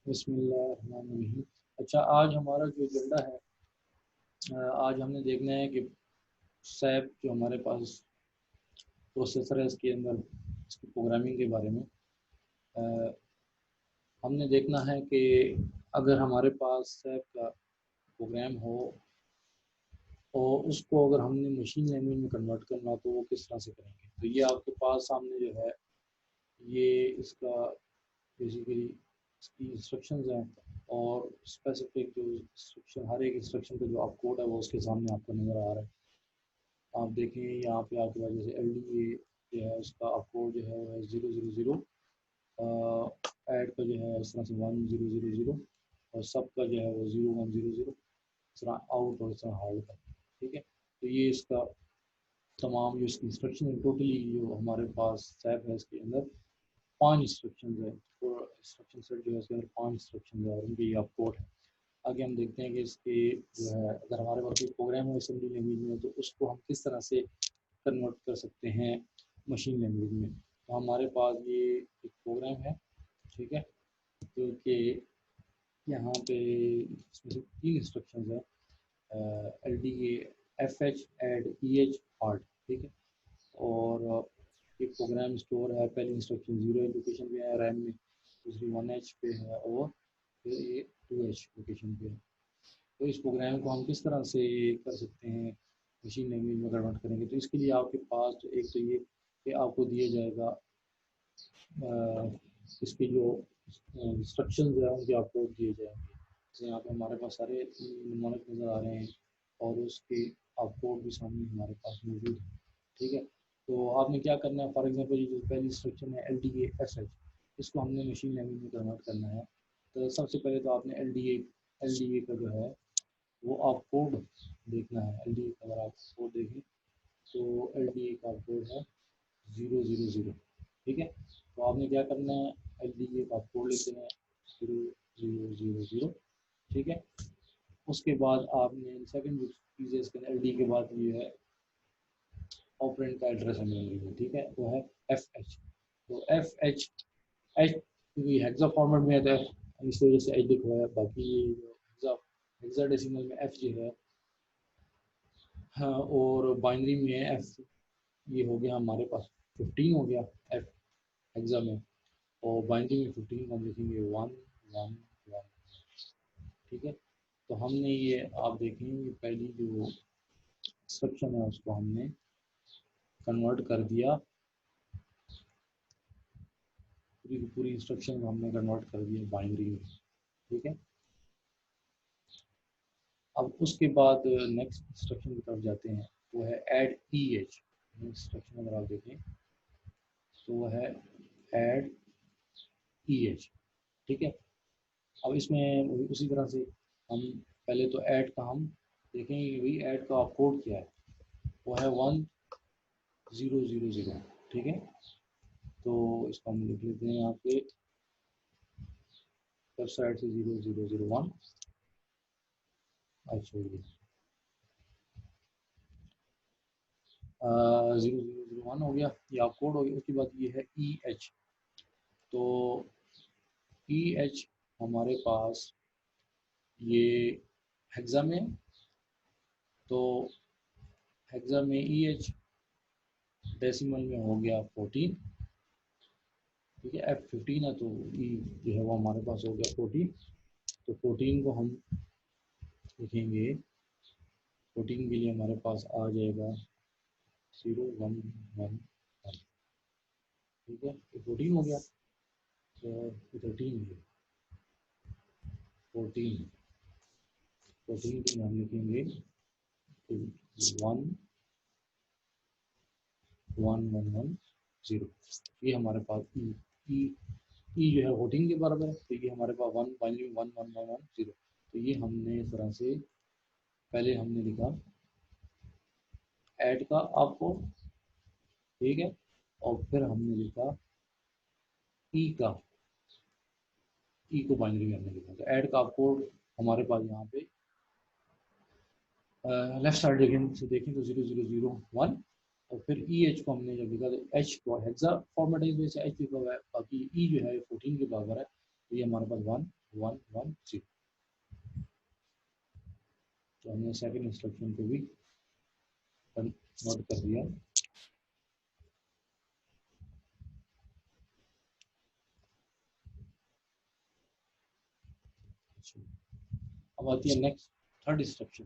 बिस्मिल्लाहिर्रहमानिर्रहीम। अच्छा, आज हमारा जो एजेंडा है, आज हमने देखना है कि सैप जो हमारे पास प्रोसेसर है, इसके अंदर इसकी प्रोग्रामिंग के बारे में अ, हमने देखना है कि अगर हमारे पास सैप का प्रोग्राम हो और उसको अगर हमने मशीन लैंग्वेज में कन्वर्ट करना तो वो किस तरह से करेंगे। तो ये आपके पास सामने जो है, ये इसका बेसिकली इसकी इंस्ट्रक्शंस हैं और स्पेसिफिक जो इंस्ट्रक्शन, हर एक इंस्ट्रक्शन का जो आप कोड है वो उसके सामने आपको नज़र आ रहा है। आप देखें यहाँ पे आपके पास जैसे एल डी ए जो है उसका आप कोड जो है वो है 000, ऐड का जो है इस तरह से 1000 और सब का जो है वो 0100, इस तरह आउट और इस तरह हार्ड का। ठीक है, तो ये इसका तमाम जो इसकी इंस्ट्रक्शन है, टोटली जो हमारे पास सैप है इसके अंदर 5 इंस्ट्रक्शन है और इंस्ट्रक्शन सेट जो है इसके अंदर 5 इंस्ट्रक्शन है और उनके ये आप कोड है। आगे हम देखते हैं कि इसके जो है अगर हमारे पास कोई प्रोग्राम हो असेंबली लैंग्वेज में तो उसको हम किस तरह से कन्वर्ट कर सकते हैं मशीन लैंग्वेज में। तो हमारे पास ये एक प्रोग्राम है, ठीक है, जो कि यहाँ पे इसमें से 3 इंस्ट्रक्शन है, L D F H add E H halt. ठीक है, और ये प्रोग्राम स्टोर है, पहली इंस्ट्रक्शन 0 लोकेशन पे है रैम में, दूसरी 1H पे है और फिर ये 2H लोकेशन पे है। तो इस प्रोग्राम को हम किस तरह से कर सकते हैं, मशीन लैंग्वेज में कन्वर्ट करेंगे। तो इसके लिए आपके पास तो एक तो ये कि आपको दिया जाएगा इसके जो इंस्ट्रक्शन है उनके आपको दिए जाएंगे। जैसे यहाँ पे हमारे पास सारे नमूनक नज़र आ रहे हैं और उसके आपको भी सामने हमारे पास मौजूद है। ठीक है, तो आपने क्या करना है, फॉर एग्जांपल ये जो पहली इंस्ट्रक्शन है L D A S H, इसको हमने मशीन लैंग्वेज में कन्वर्ट करना है। तो सबसे पहले तो आपने एल डी ए का जो है वो आप कोड देखना है। एल डी ए का अगर आप कोड देखें तो एल डी ए का कोड है 000। ठीक है, तो आपने क्या करना है, एल डी ए का कोड लिख देना है 0000। ठीक है, उसके बाद आपने सेकंड जो चीज़ है इसके एल डी के बाद ये है ऑपरेंड का एड्रेस है मेमोरी में। ठीक है, वो है एफ एच। तो एफ एच एच क्योंकि हेक्सा फॉर्मेट में है तो इस वजह से एच लिखा हुआ है, बाकी ये जो हेक्साडेसिमल में एफ जो है, हाँ, और बाइनरी में है एफ। ये हो गया हमारे पास 15 हो गया एफ हेक्सा में, और बाइनरी में 15 को हम लिखेंगे 1 1 1। ठीक है, तो हमने ये आप देखेंगे पहली जो इंस्ट्रक्शन है उसको हमने कन्वर्ट कर दिया, पूरी की पूरी इंस्ट्रक्शन को हमने कन्वर्ट कर दिया बाइनरी में। ठीक है, अब उसके बाद नेक्स्ट इंस्ट्रक्शन की तरफ जाते हैं, वो है ऐड ई एच इंस्ट्रक्शन। अगर आप देखें तो वो है ऐड ई एच। ठीक है, अब इसमें उसी तरह से हम पहले तो ऐड का हम देखेंगे, वही ऐड का कोड क्या है, वो है 1000। ठीक है, तो इसको हम लिख लेते हैं यहाँ पे वेबसाइट से 0001। अच्छा, ये 0001 हो गया, ये आप कोड हो गया। उसके बाद ये है ई एच। तो ई एच हमारे पास ये हेक्सा में, तो हेक्सा में ई एच डेसिमल में हो गया 14। ठीक है, एफ 15 है तो ई जो है वो हमारे पास हो गया 14। तो 14 को हम लिखेंगे, 14 के लिए हमारे पास आ जाएगा 0111। ठीक है, तो 14 हो गया। तो 13 है, 14 14 के लिए हम लिखेंगे 11110। ये हमारे पास ई ई जो है 14 के बराबर है, तो ये हमारे पास 11110। तो ये हमने इस तरह से पहले हमने लिखा ऐड का आपको, ठीक है, और फिर हमने लिखा ई का, ई को बाइनरी में हमने लिखा। तो ऐड का कोड हमारे पास यहाँ पे लेफ्ट साइड देखें तो 0001, और फिर ई एच को हमने जब लिखा तो एच को हेक्सा फॉर्मेट है, वैसे एच लिखा हुआ है, बाकी ई जो है 14 के बराबर है, तो ये हमारे पास 110। तो हमने सेकंड इंस्ट्रक्शन को भी नोट कर दिया। अब आती है नेक्स्ट थर्ड इंस्ट्रक्शन।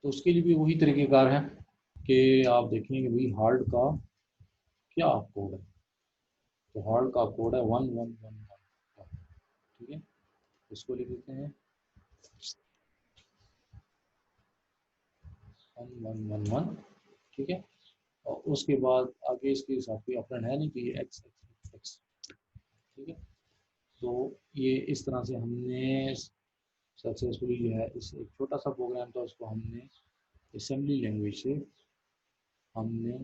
तो उसके लिए भी वही तरीक़ेकार है कि आप देखें कि भाई हार्ड का क्या कोड है। तो हार्ड का कोड है 1111, ठीक है। इसको लिख देते हैं 1111, ठीक है। और उसके बाद आगे इसके साथ कोई ऑपरेंड है नहीं, तो ये एक्स एक्स एक्स, ठीक है। तो ये इस तरह से हमने सक्सेसफुली जो है इस एक छोटा सा प्रोग्राम था उसको हमने असेंबली लैंग्वेज से हमने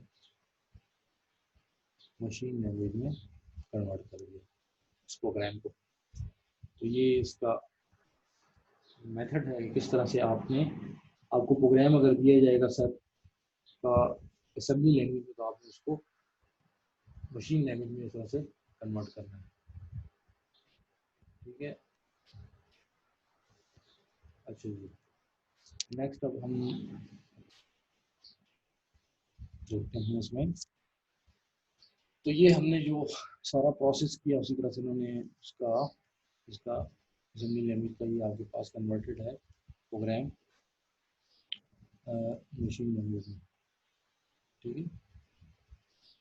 मशीन लैंग्वेज में कन्वर्ट कर दिया इस प्रोग्राम को। तो ये इसका मेथड है कि किस तरह से आपको प्रोग्राम अगर दिया जाएगा सर का असेंबली लैंग्वेज में, तो आपने उसको मशीन लैंग्वेज में इस तरह से कन्वर्ट करना है, ठीक है। अच्छा जी, नेक्स्ट अब हम देखते हैं इसमें। तो ये हमने जो सारा प्रोसेस किया उसी तरह से उन्होंने इसका असेंबली लैंग्वेज का ही आपके पास कन्वर्टेड है प्रोग्राम मशीन लैंग्वेज में, ठीक है।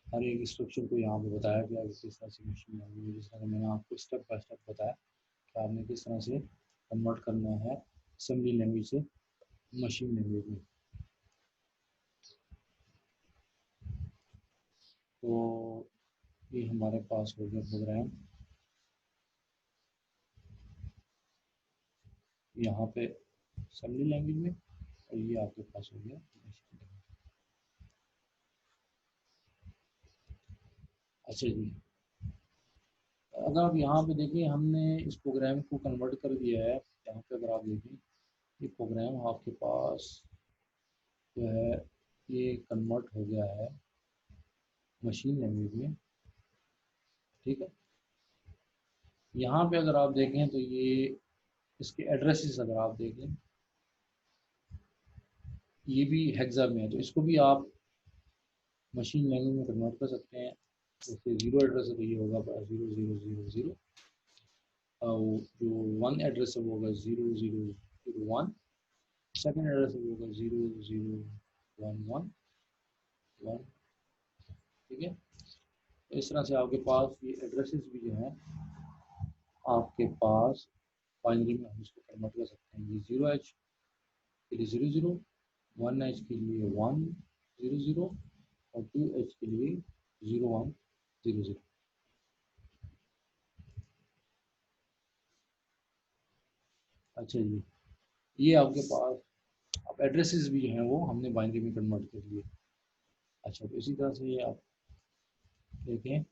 हर एक इंस्ट्रक्शन को यहाँ पे बताया गया कि किस तरह से मशीन लैंग्वेज, जिस तरह मैंने आपको स्टेप बाय स्टेप बताया कि आपने किस तरह से कन्वर्ट करना है असेंबली लैंग्वेज से मशीन लैंग्वेज में। तो ये हमारे पास हो गया प्रोग्राम, यहाँ पे असेंबली लैंग्वेज में, और ये आपके पास हो गया मशीन लैंग्वेज। अच्छा जी, अगर आप यहाँ पे देखिए हमने इस प्रोग्राम को कन्वर्ट कर दिया है। यहाँ पे अगर आप देखें ये प्रोग्राम आपके पास जो है ये कन्वर्ट हो गया है मशीन लैंग्वेज में, ठीक है। यहाँ पे अगर आप देखें तो ये इसके एड्रेसेस अगर आप देखें ये भी हेक्सा में है, तो इसको भी आप मशीन लैंग्वेज में कन्वर्ट कर सकते हैं। जैसे जीरो एड्रेस है तो ये होगा 0000, जो वन एड्रेस है वो होगा 0001, सेकेंड एड्रेस है वो होगा 00111, ठीक है। तो इस तरह से आपके पास ये एड्रेसेस भी जो हैं आपके पास बाइनरी में हम इसको कन्वर्ट कर सकते हैं। ये 0H के लिए 00, 1H के लिए 100 और 2H के लिए 0100। अच्छा जी, ये आपके पास अब एड्रेसेस भी हैं वो हमने बाइनरी में कन्वर्ट कर लिए। अच्छा, तो इसी तरह से ये आप देखें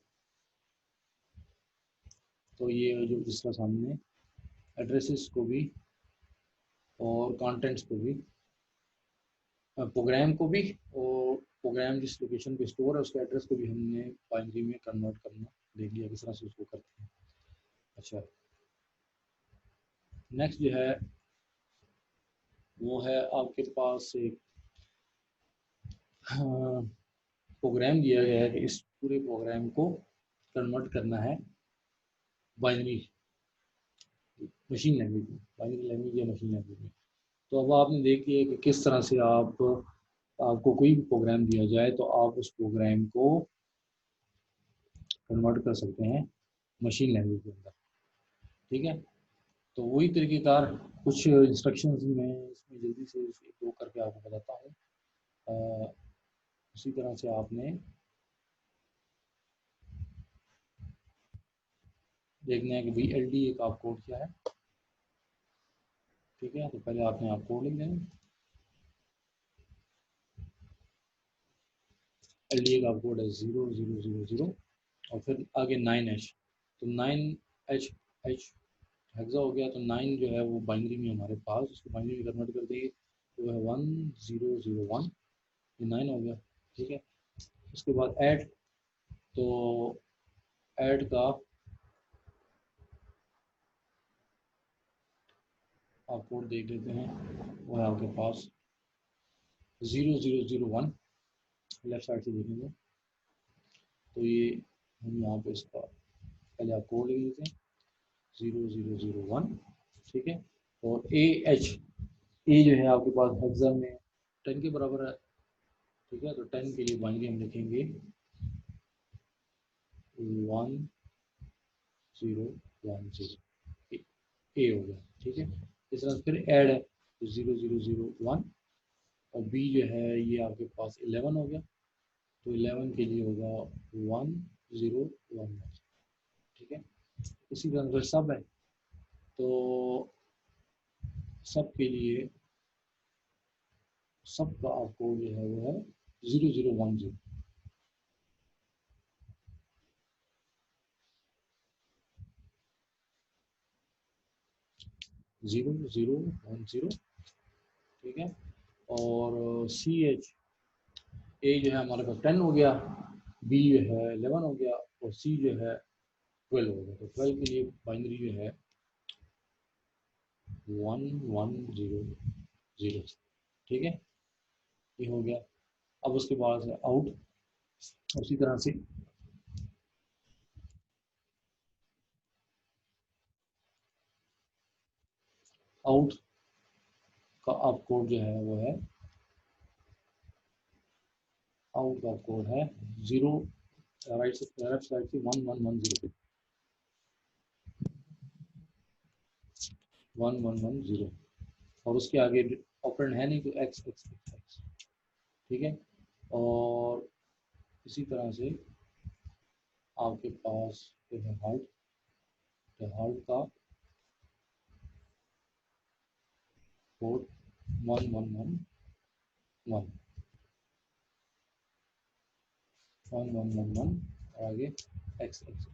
तो ये जो जिस तरह सामने एड्रेसेस को भी और कंटेंट्स को भी प्रोग्राम को भी और प्रोग्राम जिस लोकेशन पे स्टोर है उसके एड्रेस को भी हमने बाइनरी में कन्वर्ट करना देख लिया किस तरह से उसको करते हैं। अच्छा, नेक्स्ट जो है वो है आपके पास एक प्रोग्राम दिया गया है कि इस पूरे प्रोग्राम को कन्वर्ट करना है बाइनरी मशीन लैंग्वेज में, बाइनरी लैंग्वेज या मशीन लैंग्वेज में। तो अब आपने देख लिया कि किस तरह से आपको कोई भी प्रोग्राम दिया जाए तो आप उस प्रोग्राम को कन्वर्ट कर सकते हैं मशीन लैंग्वेज के अंदर, ठीक है। तो वही तरीक़ेकार कुछ इंस्ट्रक्शंस मैं इसमें जल्दी से एक दो करके आपको बताता हूँ। उसी तरह से आपने देखना है कि भाई LD एक आप कोड क्या है, ठीक है। तो पहले आपने आप कोड लिख देना, LD एक आप कोड है 0000 और फिर आगे 9H, तो 9H हेक्सा हो गया। तो 9 जो है वो बाइनरी में हमारे पास, उसको बाइनरी में कन्वर्ट कर देंगे तो वह 1001, ये 9 हो गया, ठीक है। उसके बाद ऐड, तो ऐड का आप कोड देख लेते हैं, वो है आपके पास 0001, लेफ्ट साइड से देखेंगे तो ये हम यहाँ पे इसका पहले आप कोड लिख लेते हैं 0001, ठीक है। और ए जो है आपके पास हेक्सा में 10 के बराबर है, ठीक है। तो 10 के लिए बाइनरी हम लिखेंगे 1010, ए हो गया, ठीक है। इस तरह फिर ऐड है तो 0001, और बी जो है ये आपके पास 11 हो गया, तो 11 के लिए होगा 1011, ठीक है। इसी तरह फिर सब है, तो सब के लिए सब का आपको जो है वो है 0010, 0010, ठीक है। और CH, ए जो है हमारे पास 10 हो गया, बी जो है 11 हो गया, और सी जो है 12 हो गया। तो 12 के लिए बाइनरी जो है 1100, ठीक है, ये हो गया। अब उसके बाद है आउट, उसी तरह से आउट का आप कोड जो है वो है, आउट का कोड है 0, राइट लेफ्ट साइड से 1110, 1110, और उसके आगे ऑपरेंड है नहीं तो एक्स एक्स एक्स एक्स, ठीक है। और इसी तरह से आपके पास जो है हार्ट, तो हार्ट का कोड 1111, 1111, और आगे एक्स एक्स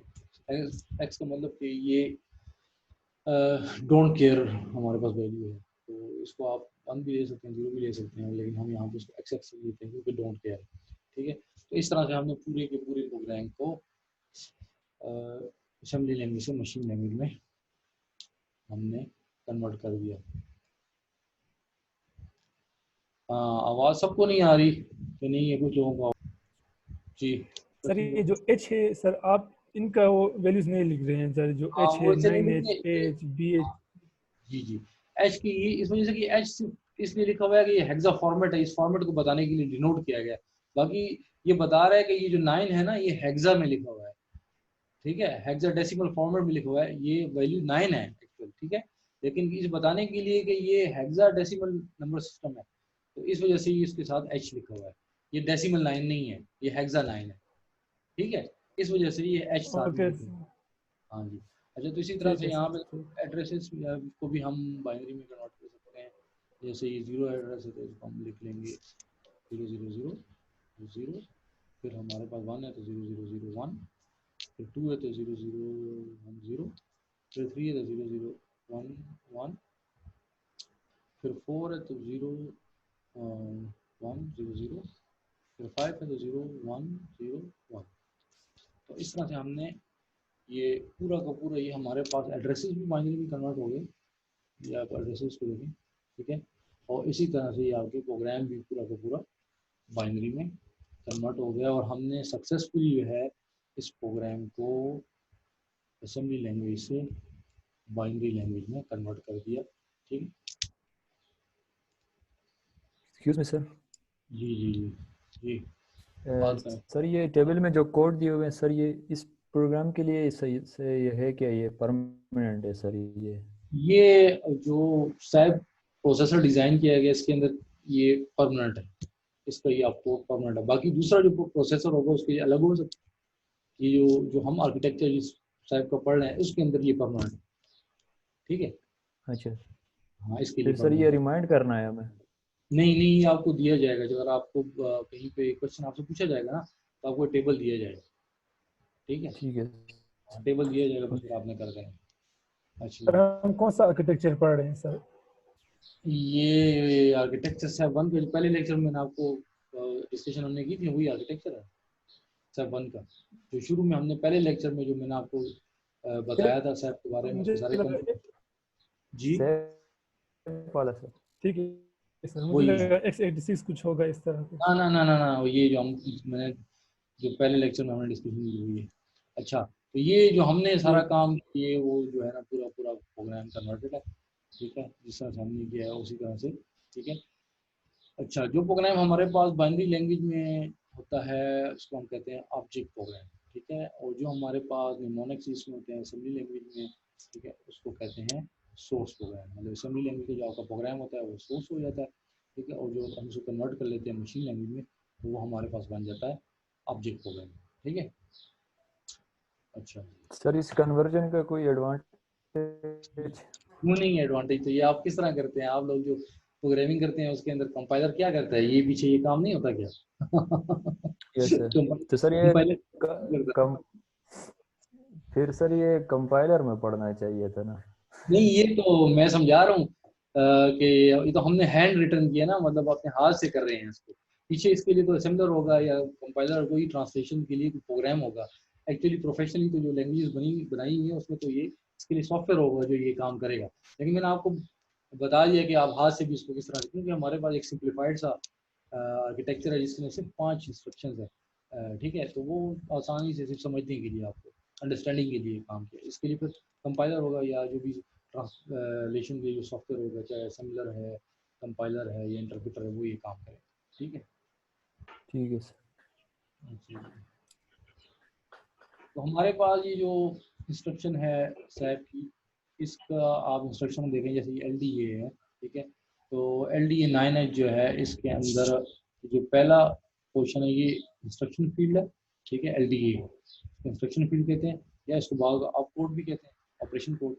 एक्स एक्स का मतलब कि ये डोंट केयर हमारे पास वैल्यू है, तो इसको आप 1 भी ले सकते हैं, 0 भी ले सकते हैं, लेकिन हम यहाँ पे इसको एक्स एक्स लेते हैं क्योंकि डोंट केयर, ठीक है। तो इस तरह से हमने पूरे के पूरे प्रोग्राम को असेंबली लैंग्वेज से मशीन लैंग्वेज में हमने कन्वर्ट कर दिया। आवाज़ सबको नहीं आ रही कि नहीं, है कुछ लोगों को जी। सर ये जो एच है सर, आप इनका वो वैल्यूज नहीं लिख रहे हैं सर, जो हाँ एच वो है ऐसे नहीं 9H लिखते, एच बी एच। जी जी। एच की इस वजह से कि एच इसलिए लिखा हुआ है कि ये हेक्सा फॉर्मेट है, इस फॉर्मेट को बताने के लिए डिनोट किया गया है। बाकी ये बता रहा है कि ये जो 9 है ना, ये हेक्सा में लिखा हुआ है, ठीक है, हेक्सा डेसिमल फॉर्मेट में लिखा हुआ है, ये वैल्यू 9 है एक्चुअल, ठीक है। लेकिन इस बताने के लिए कि ये हेक्सा डेसिमल नंबर सिस्टम है, तो इस वजह से इसके साथ एच लिखा हुआ है। ये डेसिमल 9 नहीं है, ये हेक्सा 9 है, ठीक है। इस वजह से ये एच साथ में ओके, लिखा है। हाँ जी। अच्छा, तो इसी तरह ठीक से है यहाँ सर, पे ठीक। एड्रेसेस को भी हम बाइनरी में कन्वर्ट कर सकते हैं। जैसे ये 0 एड्रेस है तो इसको हम लिख लेंगे 000 0, फिर हमारे पास 1 है तो 0001, फिर 2 है तो 0010, फिर 3 है तो 0011, फिर 4 है तो 0100, फिर 5 है तो 0101। तो इस तरह से हमने ये पूरा का पूरा, ये हमारे पास एड्रेसेस भी बाइनरी में कन्वर्ट हो गए, ये आप एड्रेसेस को देखें, ठीक है। और इसी तरह से ये आपके प्रोग्राम भी पूरा का पूरा बाइनरी में कन्वर्ट हो गया, और हमने सक्सेसफुली जो है इस प्रोग्राम को असेंबली लैंग्वेज से बाइनरी लैंग्वेज में कन्वर्ट कर दिया, ठीक है। एक्सक्यूज मी सर, जी जी जी जी, बात करें। सर ये टेबल में जो कोड दिए हुए हैं सर, ये इस प्रोग्राम के लिए सही से ये है क्या, ये परमानेंट है सर ये जो शायद प्रोसेसर डिज़ाइन किया गया इसके अंदर ये परमानेंट है, इसका ये आपको परमानेंट है। बाकी दूसरा जो प्रोसेसर होगा उसके लिए अलग हो सकता है। ये जो हम आर्किटेक्चर जिस टाइप का पढ़ रहे हैं उसके अंदर ये परमानेंट है, ठीक है। अच्छा, हाँ, इसके लिए फिर सर ये परमानेंट है। रिमाइंड करना है हमें? नहीं नहीं, ये आपको दिया जाएगा, जो अगर आपको कहीं पे क्वेश्चन आपसे पूछा जाएगा ना, तो आपको टेबल दिया जाएगा, ठीक है। ठीक है। हाँ, टेबल दिया जाएगा, बस फिर आपने कर देना। अच्छा, सर हम कौन सा आर्किटेक्चर पढ़ रहे हैं सर? ये आर्किटेक्चर स्टेप 1 के पहले लेक्चर में मैंने आपको डिस्कशन हमने की थी, वही आर्किटेक्चर है स्टेप 1 का, जो शुरू में हमने पहले लेक्चर में जो मैंने आपको बताया था स्टेप के बारे में, मुझे उसके सारे लगा कंपोनेंट। जी वाला सर। ठीक है सर, मुझे वही लगा x86 कुछ होगा इस तरह का। ना ना ना ना ना, ये जो मैंने जो पहले लेक्चर में हमने डिस्कशन की हुई है। अच्छा, तो ये जो हमने सारा काम किए वो जो है ना पूरा पूरा प्रोग्राम कन्वर्टेड है, ठीक है, जिस तरह से हमने किया है उसी तरह से, ठीक है। अच्छा, जो प्रोग्राम हमारे पास बाइनरी लैंग्वेज में होता है उसको हम कहते हैं ऑब्जेक्ट प्रोग्राम, ठीक है, और जो हमारे पास निमोनिक्स में होते हैं असेंबली लैंग्वेज में, ठीक है, उसको कहते हैं सोर्स प्रोग्राम। मतलब असेंबली लैंग्वेज का जो आपका प्रोग्राम होता है वो सोर्स हो जाता है, ठीक है, और जो हम उसको कन्वर्ट कर लेते हैं मशीन लैंग्वेज में तो वो हमारे पास बन जाता है ऑब्जेक्ट प्रोग्राम, ठीक है। अच्छा, सर इस कन्वर्जन का कोई एडवांटेज? क्यों नहीं एडवांटेज, तो ये आप किस तरह करते हैं, आप लोग जो प्रोग्रामिंग करते हैं उसके अंदर कंपाइलर क्या करता है, ये पीछे ये काम नहीं होता क्या? Yes sir. तो सर ये कंपाइलर क- कम फिर सर ये कंपाइलर में पढ़ना चाहिए था ना। नहीं, ये तो मैं समझा रहा हूँ कि ये तो हमने हैंड रिटर्न किया ना, मतलब अपने हाथ से कर रहे हैं इसको, पीछे इसके लिए तो असेंबलर होगा या कंपाइलर, कोई ट्रांसलेशन के लिए कोई प्रोग्राम होगा। एक्चुअली प्रोफेशनली तो जो लैंग्वेज बनाई हुई है उसमें तो ये इसके लिए सॉफ्टवेयर होगा जो ये काम करेगा, लेकिन मैंने आपको बता दिया कि आप हाथ से भी इसको किस तरह से, क्योंकि हमारे पास एक सिंप्लीफाइड सा आर्किटेक्चर है जिसमें सिर्फ 5 इंस्ट्रक्शन है, ठीक है, तो वो आसानी से सिर्फ समझने के लिए आपको अंडरस्टैंडिंग के लिए काम किया, इसके लिए फिर कंपाइलर होगा या जो भी ट्रांसलेशन के जो सॉफ्टवेयर होगा, चाहे असेंबलर है, कंपाइलर है या इंटरप्रेटर है, वो ये काम करें, ठीक है। ठीक है सर। तो हमारे पास ये जो इंस्ट्रक्शन है सैप की, इसका आप इंस्ट्रक्शन देखें, जैसे एल डी ए है, ठीक है, तो एल डी ए 9H जो है इसके अंदर जो पहला पोर्शन है ये इंस्ट्रक्शन फील्ड है, ठीक है, L D A instruction field कहते हैं, या इसको बाद आप कोड भी कहते हैं, ऑपरेशन कोड।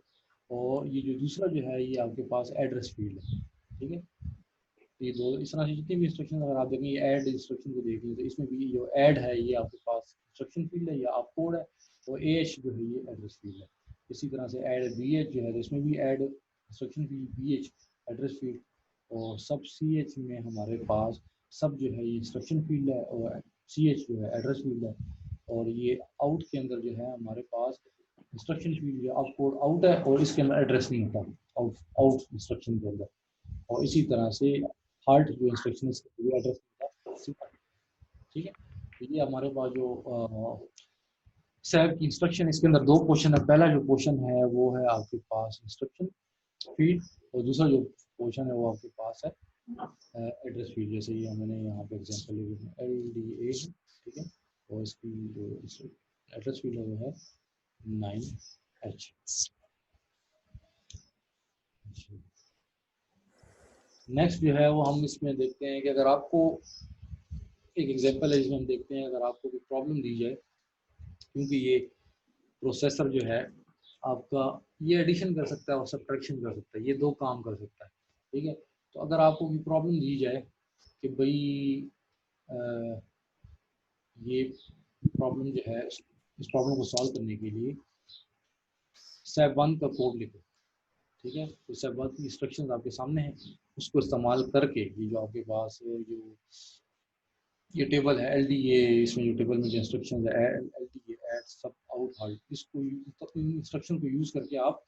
और ये जो दूसरा जो है ये आपके पास एड्रेस फील्ड है, ठीक है। तो ये दो इस तरह से जितनी भी इंस्ट्रक्शन अगर आप देखेंगे ऐड इंस्ट्रक्शन को देख लें तो इसमें भी जो ऐड है ये आपके पास इंस्ट्रक्शन फील्ड है या आप कोड है, और ए एच जो है ये एड्रेस फील्ड है। इसी तरह से ऐड बी एच जो है तो इसमें भी add instruction field, B H address field, और सब सी एच में हमारे पास सब जो है ये इंस्ट्रक्शन फील्ड है और सी एच जो है एड्रेस फील्ड है, और ये आउट के अंदर जो है हमारे पास इंस्ट्रक्शन फील्ड जो आप कोड आउट है और इसके अंदर एड्रेस नहीं होता आउट आउट इंस्ट्रक्शन के अंदर, और इसी तरह से हार्ट जो इंस्ट्रक्शन है एड्रेस होता है, ठीक है। तो ये हमारे पास जो सैप की इंस्ट्रक्शन, इसके अंदर दो क्वेश्चन है, पहला जो क्वेश्चन है वो है आपके पास इंस्ट्रक्शन फील्ड, और दूसरा जो क्वेश्चन है वो आपके पास है एड्रेस फील्ड। जैसे ये मैंने यहाँ पे एग्जांपल लिखा एल डी ए, ठीक है, और इसकी जो एड्रेस फील्ड है वो है 9H। नेक्स्ट जो है वो हम इसमें देखते हैं कि अगर आपको एक एग्जांपल है जिसमें हम देखते हैं अगर आपको कोई प्रॉब्लम दी जाए, क्योंकि ये प्रोसेसर जो है आपका ये एडिशन कर सकता है और सब्ट्रैक्शन कर सकता है, ये दो काम कर सकता है, ठीक है। तो अगर आपको कोई प्रॉब्लम दी जाए कि भाई ये प्रॉब्लम जो है इस प्रॉब्लम को सॉल्व करने के लिए स्टेप 1 का कोड लिखो, ठीक है, तो स्टेप 1 की इंस्ट्रक्शंस आपके सामने हैं, उसको इस्तेमाल करके ये जो आपके पास जो ये टेबल है एल डी ए, इसमें जो टेबल में जो इंस्ट्रक्शन है एल डी ए ऐड सब आउट हार्ड, इसको इंस्ट्रक्शन को यूज़ करके आप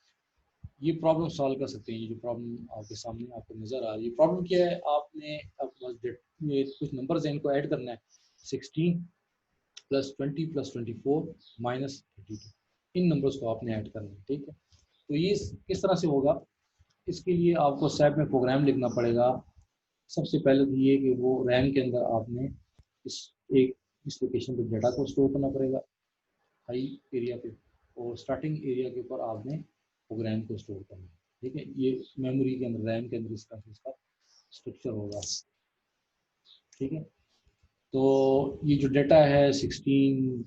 ये प्रॉब्लम सॉल्व कर सकते हैं। ये जो प्रॉब्लम आपके सामने आपको नज़र आ रही है, प्रॉब्लम क्या है, आपने ये कुछ नंबर्स हैं इनको ऐड करना है, 16 + 20 + 24 - 32, इन नंबर्स को आपने ऐड करना है, ठीक है। तो ये किस तरह से होगा, इसके लिए आपको सैप में प्रोग्राम लिखना पड़ेगा। सबसे पहले तो ये कि वो रैम के अंदर आपने इस लोकेशन पे डाटा को स्टोर करना पड़ेगा हाई एरिया पे, और स्टार्टिंग एरिया के ऊपर आपने प्रोग्राम को स्टोर करना है, ठीक है। ये मेमोरी के अंदर रैम के अंदर इस तरह से इसका स्ट्रक्चर होगा, ठीक है। तो ये जो डाटा है 16,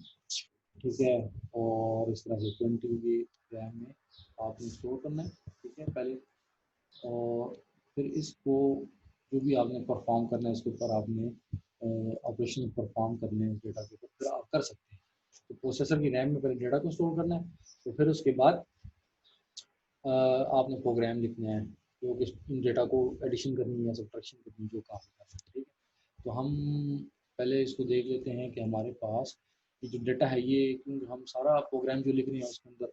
ठीक है, और इस तरह से 20 ये रैम में आपने स्टोर करना है, ठीक है पहले, और फिर इसको जो भी आपने परफॉर्म करना है इसके ऊपर आपने ऑपरेशन परफॉर्म करने हैं डेटा के ऊपर, फिर आप कर सकते हैं। तो प्रोसेसर की रैम में पहले डेटा को स्टोर करना है, तो फिर उसके बाद आपने प्रोग्राम लिखना है जो कि इन डेटा को एडिशन करनी है, सब्ट्रैक्शन करनी है, जो काम करना है, ठीक है। तो हम पहले इसको देख लेते हैं कि हमारे पास ये जो डेटा है ये, क्योंकि हम सारा प्रोग्राम जो लिख रहे हैं उसके अंदर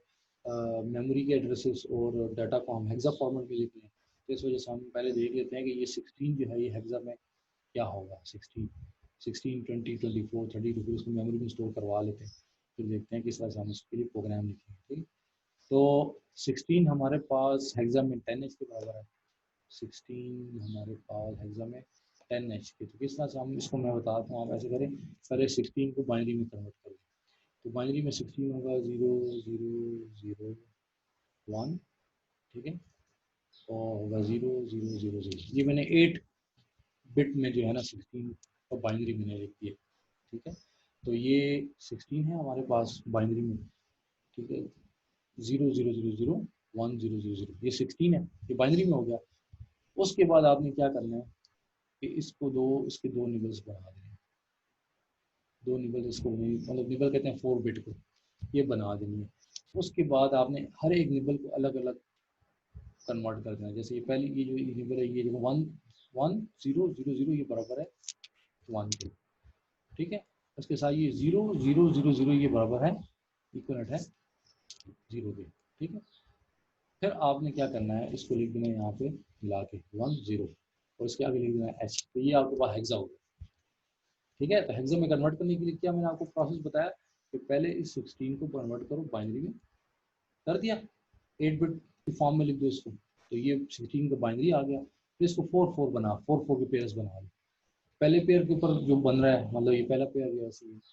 मेमोरी के एड्रेसेस और डाटा को हम हेक्सा फॉर्मेट में लिख रहे हैं, तो इस वजह से हम पहले देख लेते हैं कि ये 16 जो है ये हेक्सा में क्या होगा। 16, 20, 24, 32, फिर उसको मेमोरी में स्टोर करवा लेते हैं, फिर देखते हैं किस तरह से हम इसके लिए प्रोग्राम लिखेंगे। ठीक, तो 16 हमारे पास हेक्सा में 10H के बराबर है। 16 हमारे पास हेक्सा में 10H के, तो किस तरह से हम इसको मैं बताता हूँ। आप ऐसे करें, पहले 16 को बाइनरी में कन्वर्ट करें। तो बाइनरी में 16 होगा 0 0 0 1, ठीक है, और होगा 0 0 0 0। ये मैंने 8 बिट में जो है ना 16 का बाइनरी मैंने लिख दिया। ठीक है, तो ये 16 है हमारे पास बाइनरी में। ठीक है, 0 0 0 0 1 0 0 0, ये 16 है, ये बाइनरी में हो गया। उसके बाद आपने क्या करना है कि इसके दो निबल्स बना देने, दो निबल, इसको मतलब निबल कहते हैं 4 बिट को, ये बना देनी है। उसके बाद आपने हर एक निबल को अलग अलग कन्वर्ट कर देना। जैसे ये पहली ये जो निबल है, ये जो 1 1 0 0 0 ये बराबर है 1 के, ठीक है। उसके साथ ये 0 0 0 0 ये बराबर है, इक्वलेंट है 0 के, ठीक है। फिर आपने क्या करना है, इसको लिख देना है यहाँ पे मिला के 1 0, और इसके आगे लिख देना है H, तो ये आपके पास हेक्सा हो गया। ठीक है, तो हेक्सा में कन्वर्ट करने के लिए क्या मैंने आपको प्रोसेस बताया कि पहले इस 16 को कन्वर्ट करो बाइनरी में, कर दिया, 8 बिट की फॉर्म में लिख दो इसको, तो ये 16 का बाइनरी आ गया। फिर इसको 4 4 बना, 4 4 के पेयर्स बना लो। पहले पेयर के ऊपर जो बन रहा है, मतलब ये पहला पेयर जो है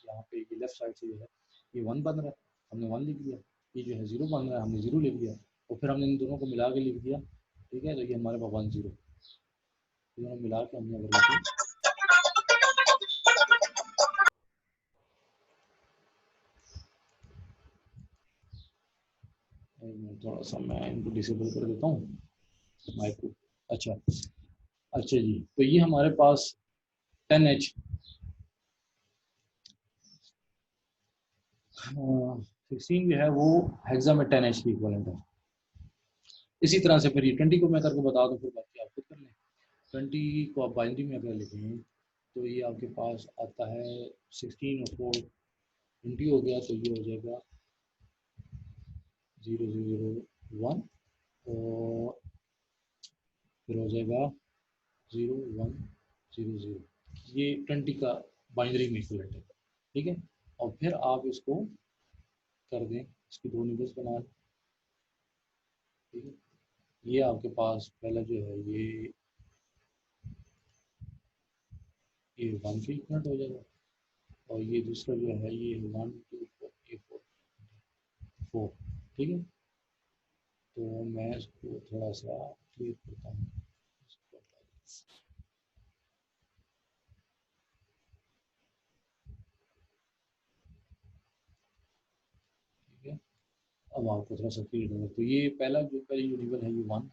यहाँ पे ये लेफ्ट साइड से जो है ये 1 बन रहा है, हमने 1 लिख दिया। ये जो है 0 बन रहा है, हमने 0 लिख दिया, और फिर हमने इन दोनों को मिला के लिख दिया। ठीक है, तो ये हमारे पास 1 0, दोनों मिला के हमने अगर लिखे, थोड़ा सा मैं इनको डिसेबल कर देता हूँ माइक को। अच्छा अच्छा जी, तो ये हमारे पास 10H 16 जो है वो हेक्सा में 10H की इक्वलेंट है। इसी तरह से फिर ये 20 को मैं करके बता दूँ, फिर बाकी आप खुद कर लें। 20 को आप बाइनरी में अगर लिखें तो ये आपके पास आता है 16 और 4 20 हो गया, तो ये हो जाएगा 0 0 0 1, और फिर हो जाएगा 0 1 0 0, ये 20 का बाइनरी में इक्वलेंट है। ठीक है, और फिर आप इसको कर दें, इसकी दो निबल्स बना दें। ठीक है, ये आपके पास पहला जो है ये 1 के इक्वलेंट हो जाएगा, और ये दूसरा जो है ये 1 2 4 ये 4 4। ठीक है, तो मैं इसको थोड़ा सा क्लियर करता हूँ। ठीक है, अब आपको थोड़ा सा क्लियर होगा। तो ये पहली जो निबल है ये 1,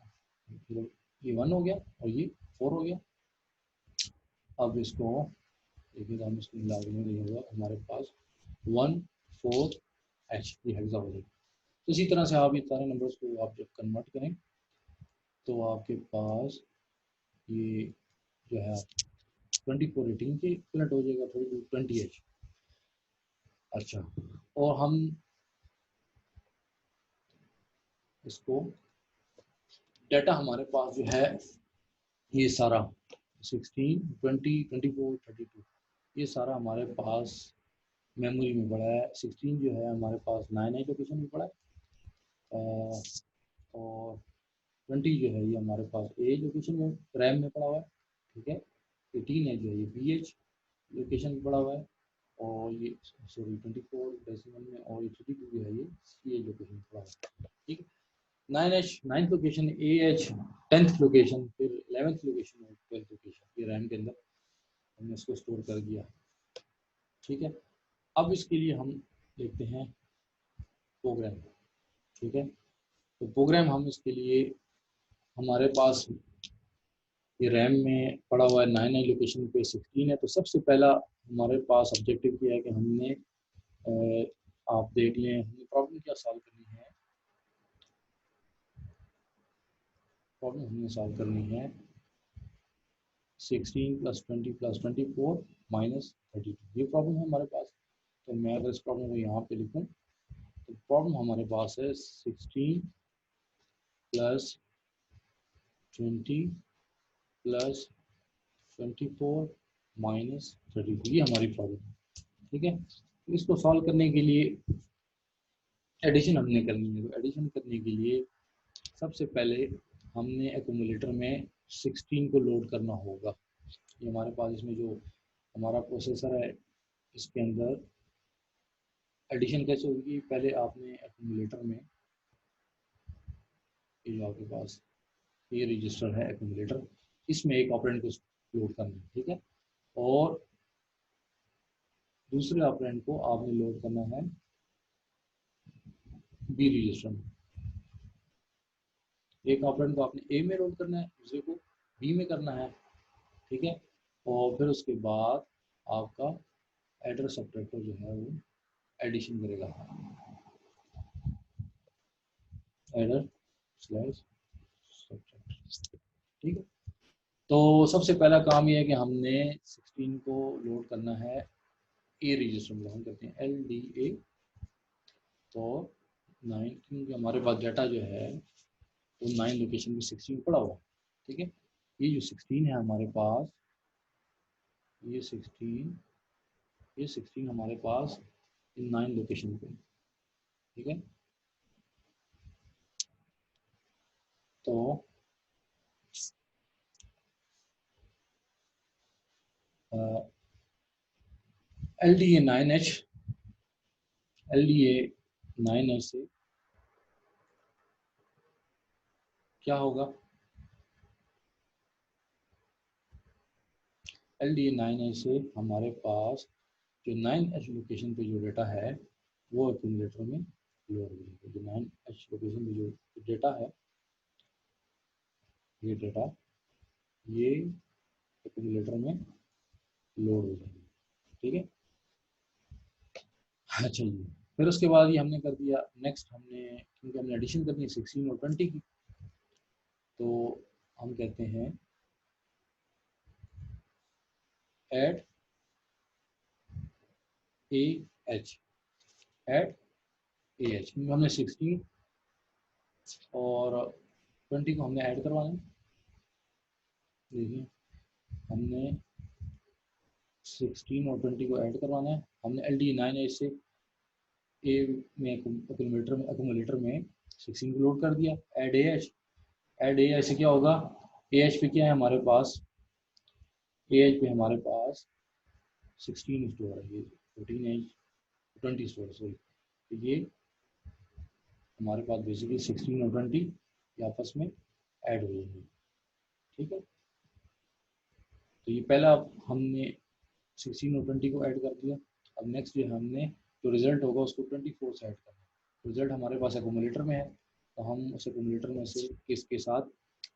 फिर ये 1 हो गया, और ये 4 हो गया। अब इसको देखिए, हम इसको मिला के होगा हमारे पास 1 4 H, ये हेक्सा हो जाएगा। तो इसी तरह से आप ये सारे नंबर्स को आप जब कन्वर्ट करें तो आपके पास ये जो है 24 18 के इक्वलेंट हो जाएगा, 20H। अच्छा, और हम इसको डाटा हमारे पास जो है ये सारा 16 20 24 32 ये सारा हमारे पास मेमोरी में पड़ा है। 16 जो है हमारे पास 9 लोकेशन में पड़ा है, और 20 जो है ये हमारे पास ए लोकेशन में रैम में पड़ा हुआ है। ठीक है, 18 है जो है ये BH लोकेशन में पड़ा हुआ है, और ये सॉरी 24 डेसिमल में, और ये 32 जो है ये CH लोकेशन में पड़ा हुआ है। ठीक है, 9H 9th location, AH 10th location, फिर 11th लोकेशन और 12th लोकेशन, ये रैम के अंदर हमने इसको स्टोर कर दिया। ठीक है, अब इसके लिए हम देखते हैं प्रोग्राम। ठीक है, तो प्रोग्राम हम इसके लिए, हमारे पास ये रैम में पड़ा हुआ है 9 लोकेशन पे 16 है, तो सबसे पहला हमारे पास ऑब्जेक्टिव क्या है कि हमने आप देख लें हमने प्रॉब्लम क्या सॉल्व करनी है। प्रॉब्लम हमने सॉल्व करनी है 16 + 20 + 24 - 32, ये प्रॉब्लम है हमारे पास। तो मैं अगर इस प्रॉब्लम को यहाँ पे लिखूँ तो प्रॉब्लम हमारे पास है 16 + 20 प्लस 24 माइनस 32, ये हमारी प्रॉब्लम है। ठीक है, तो इसको सॉल्व करने के लिए एडिशन हमने करनी है। तो एडिशन करने के लिए सबसे पहले हमने एक्यूमुलेटर में 16 को लोड करना होगा। ये हमारे पास इसमें जो हमारा प्रोसेसर है इसके अंदर एडिशन कैसे होगी, पहले आपने एक्यूमुलेटर में ये जो आपके पास ये रजिस्टर है एक्यूमुलेटर, इसमें एक ऑपरेंड को लोड करना है। ठीक है, और दूसरे ऑपरेंड को आपने लोड करना है बी रजिस्टर में। एक ऑपरेंड को आपने ए में लोड करना है, दूसरे को बी में करना है। ठीक है, और फिर उसके बाद आपका एडर सब्ट्रैक्टर जो है वो एडिशन करेगा, एडर स्लैश सब्ट्रैक्टर। ठीक है, तो सबसे पहला काम ये है कि हमने 16 को लोड करना है ए रजिस्टर में। हम करते हैं LDA, तो 9 क्योंकि हमारे पास डाटा जो है वो 9 लोकेशन में 16 पड़ा हुआ। ठीक है, ये जो 16 है हमारे पास, ये 16 हमारे पास इन 9 लोकेशन पे। ठीक है, तो LDA 9H से क्या होगा, LDA 9H से हमारे पास जो 9H लोकेशन पे जो डेटा है वो एक्यूमुलेटर में लोड हो जाएगा। जो 9H लोकेशन पे जो डेटा है, ये डेटा ये एक्यूमुलेटर में लोड हो जाएगा। ठीक है, अच्छा जी, फिर उसके बाद ये हमने कर दिया। नेक्स्ट हमने, क्योंकि हमने एडिशन करनी है 16 और 20 की, तो हम कहते हैं ऐड AH, ऐड AH, क्योंकि हमने 16 और 20 को हमने ऐड करवाना है। देखिए, हमने 16 और 20 को ऐड करवाना है। हमने LDA 9H से ए में एक्यूमुलेटर में 16 को लोड कर दिया। ऐड AH से क्या होगा, AH पे क्या है हमारे पास, AH पे हमारे पास 16 स्टोर है, ये 20 स्टोर, सॉरी। तो ये हमारे पास बेसिकली 16 और 20 ये आपस में ऐड हो जाएंगे। ठीक है, तो ये पहला हमने 16 और 20 को ऐड कर दिया। अब नेक्स्ट जो हमने जो रिजल्ट होगा उसको 24 से ऐड करना है। रिजल्ट हमारे पास एक्यूमुलेटर में है, तो हम उस एक्यूमुलेटर में से किसके साथ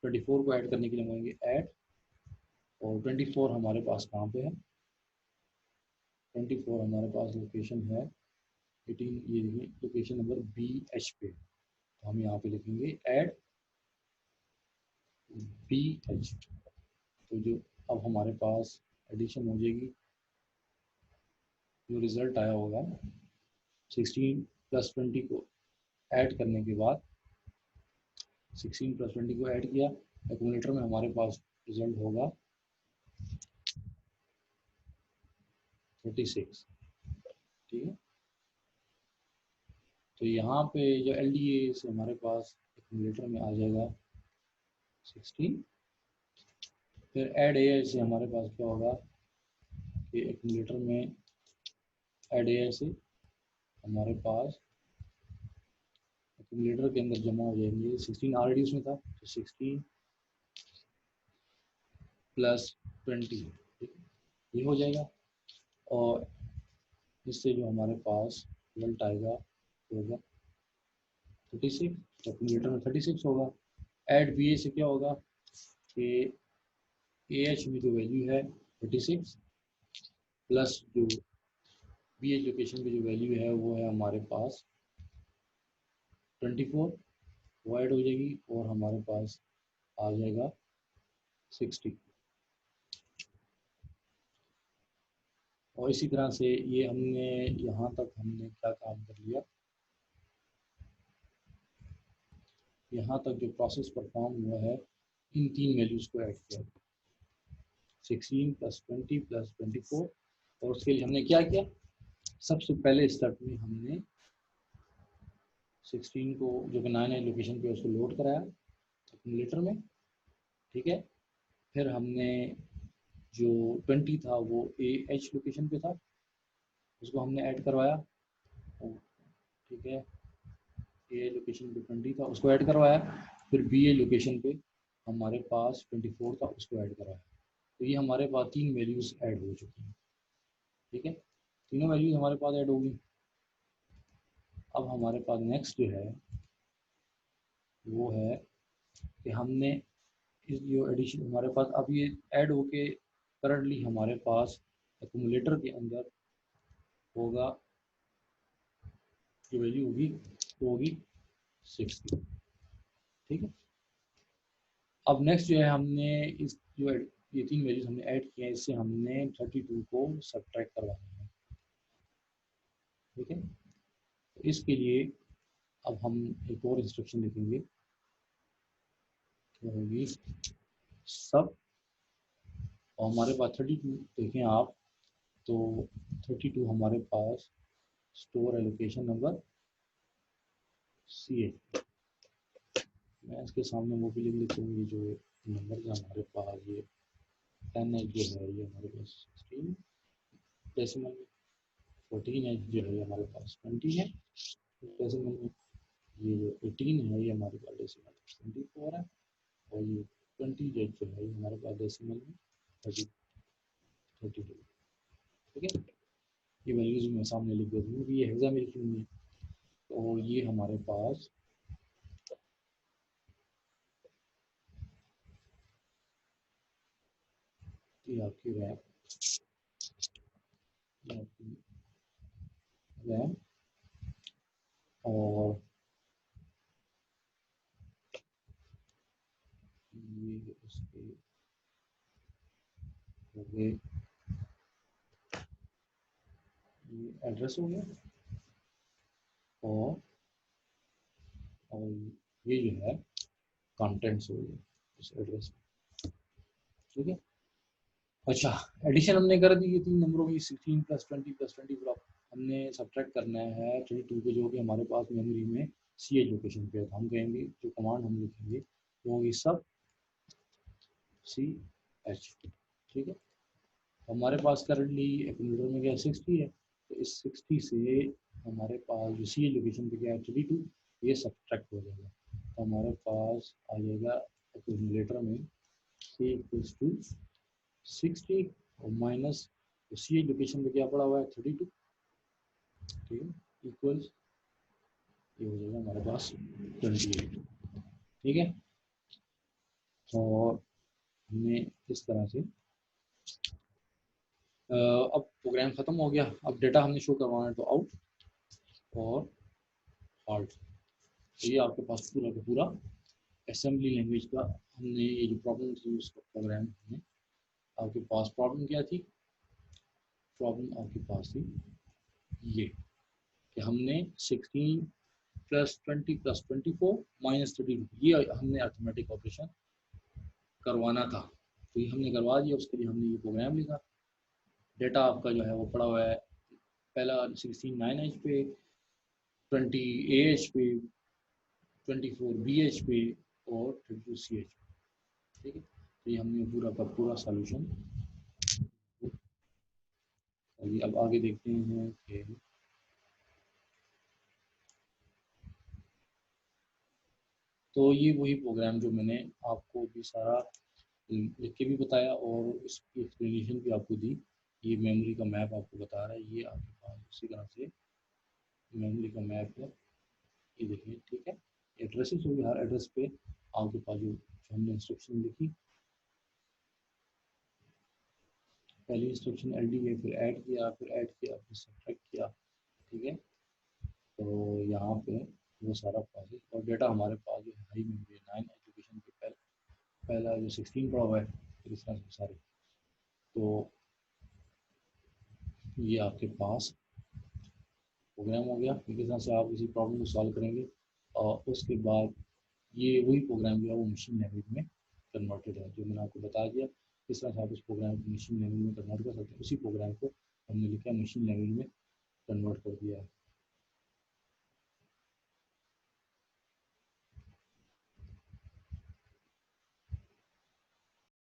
24 को ऐड करने के लिए मांगेंगे ऐड, और 24 हमारे पास कहाँ पे है, 24 हमारे पास लोकेशन है 18, ये देखिए लोकेशन नंबर BH पे। तो हम यहाँ पे लिखेंगे ऐड BH। तो जो अब हमारे पास एडिशन हो जाएगी, जो रिजल्ट आया होगा 16 प्लस 20 को ऐड करने के बाद, 16 प्लस 20 को ऐड किया, एक्यूमुलेटर में हमारे पास रिजल्ट होगा 36। ठीक है, तो यहाँ पे जो LDA से हमारे पास एक्यूमुलेटर में आ जाएगा 16, फिर ऐड AH से हमारे पास क्या होगा कि एक्यूमुलेटर में ऐड AH से हमारे पास एक्यूमुलेटर के अंदर जमा हो जाएंगे 16 ऑलरेडी उसमें था, तो 16 प्लस 20 ये हो जाएगा, और इससे जो हमारे पास रिजल्ट आएगा होगा 36, तो एक्यूमुलेटर में 36 होगा। ऐड BA से क्या होगा कि AH में जो वैल्यू है 36 प्लस जो BH लोकेशन की जो वैल्यू है वो है हमारे पास 24, वो ऐड हो जाएगी और हमारे पास आ जाएगा 60। और इसी तरह से ये हमने यहाँ तक हमने क्या काम कर लिया, यहाँ तक जो प्रोसेस परफॉर्म हुआ है इन तीन वैल्यूज़ को ऐड किया, 16 + 20 + 24। और उसके लिए हमने क्या किया, सबसे पहले स्टेप में हमने 16 को जो कि 9 लोकेशन पे उसको लोड कराया एक्यूमुलेटर में, ठीक है। फिर हमने जो 20 था वो AH लोकेशन पे था, उसको हमने ऐड करवाया, ठीक है। A लोकेशन पे 20 था, उसको ऐड करवाया। फिर BA लोकेशन पे हमारे पास 24 था, उसको ऐड करवाया। तो ये हमारे पास तीन वैल्यूज़ ऐड हो चुकी हैं, ठीक है। तीनों वैल्यूज़ हमारे पास ऐड होगी। अब हमारे पास नेक्स्ट जो है वो है कि हमने इस जो एडिशन हमारे पास अब ये ऐड होके करंटली हमारे पास एक्यूमुलेटर के अंदर होगा, जो वैल्यू होगी वो होगी 60, ठीक है। अब नेक्स्ट जो है हमने इस जो ये तीन वैल्यूज हमने ऐड किए हैं, इससे हमने 32 को सब्ट्रैक्ट करवाना है, ठीक है। तो इसके लिए अब हम एक और इंस्ट्रक्शन लिखेंगे, तो होगी सब, और हमारे पास 32 देखें आप, तो 32 हमारे पास स्टोर एलोकेशन नंबर CA। मैं इसके सामने वो भी लिख लेता हूँ, ये जो नंबर जो हमारे पास ये 10 जो है ये हमारे पास 16 डेसिमल में, 14 जो है हमारे पास 20 है डेसिमल में, ये जो 18 है ये हमारे पास डेसिमल में 24 है, और ये 20 जो है ये हमारे पास डेसिमल में 32, ठीक है। ये वैल्यूज मैं सामने लिख देता हूँ, ये हेक्सामेरिक में, और ये हमारे पास ये आपकी रैम और ये उसके हो गए, ये एड्रेस हो गया, और ये जो है कंटेंट्स हो गए उस एड्रेस में, ठीक है। अच्छा, एडिशन हमने कर दी ये तीन नंबरों की, 16 + 20 + 24। हमने सब्ट्रैक्ट करना है 32 के, जो कि हमारे पास मेमोरी में CH लोकेशन पे है। तो हम कहेंगे जो कमांड हम लिखेंगे वो होगी सब CH, ठीक है। हमारे पास करंटली एक्यूमुलेटर में क्या 60 है, तो इस 60 से हमारे पास जो CH लोकेशन पे क्या है 32, ये सब्ट्रैक्ट हो जाएगा। तो हमारे पास आ जाएगा एक्यूमुलेटर में C = 60 और माइनस CH लोकेशन पे क्या पड़ा हुआ है 32, ठीक है, इक्वल्स ये हो जाएगा हमारे पास 28, ठीक है। और हमने इस तरह से अब प्रोग्राम ख़त्म हो गया। अब डेटा हमने शो करवाना है, तो आउट और हाल्ट। तो ये आपके पास पूरा का पूरा असेंबली लैंग्वेज का हमने ये जो प्रॉब्लम थी उसका प्रोग्राम हमने, आपके पास प्रॉब्लम क्या थी, प्रॉब्लम आपके पास थी ये कि हमने 16 + 20 + 24 - 32 ये हमने अर्थमेटिक ऑपरेशन करवाना था। तो ये हमने करवा दिया, उसके लिए हमने ये प्रोग्राम लिखा। डेटा आपका जो है वो पड़ा हुआ है, पहला 16 9H पे, 20 AH पे, 24 BH पे और 32 CH पे, ठीक है। तो ये हमने पूरा का पूरा सॉल्यूशन। अब आगे देखते हैं कि तो ये वही प्रोग्राम जो मैंने आपको भी सारा लिख के भी बताया और इसकी एक्सप्लेनेशन भी आपको दी। ये मेमोरी का मैप आपको बता रहा है, ये आपके पास उसी तरह से मेमोरी का मैप है, ये देखिए, ठीक है। एड्रेसेस होगी, हर एड्रेस पे आपके पास जो हमने इंस्ट्रक्शन लिखी, पहली इंस्ट्रक्शन LD है, फिर ऐड किया, फिर सब्ट्रैक्ट किया, ठीक है। तो यहाँ पे वो सारा प्रोसेस और डेटा हमारे पास जो हाई मेमोरी 9 एजुकेशन के पहला जो 16 पड़ा हुआ है, फिर इस तरह से सारे। तो ये आपके पास प्रोग्राम हो गया, इस तरह से आप इसी प्रॉब्लम को सॉल्व करेंगे और उसके बाद ये वही प्रोग्राम जो है वो मशीन लैंग्वेज में कन्वर्टेड है, जो मैंने आपको बता दिया किस तरह से आप उस प्रोग्राम को मशीन लैंग्वेज में कन्वर्ट कर सकते हैं। उसी प्रोग्राम को हमने लिखा मशीन लैंग्वेज में कन्वर्ट कर दिया है।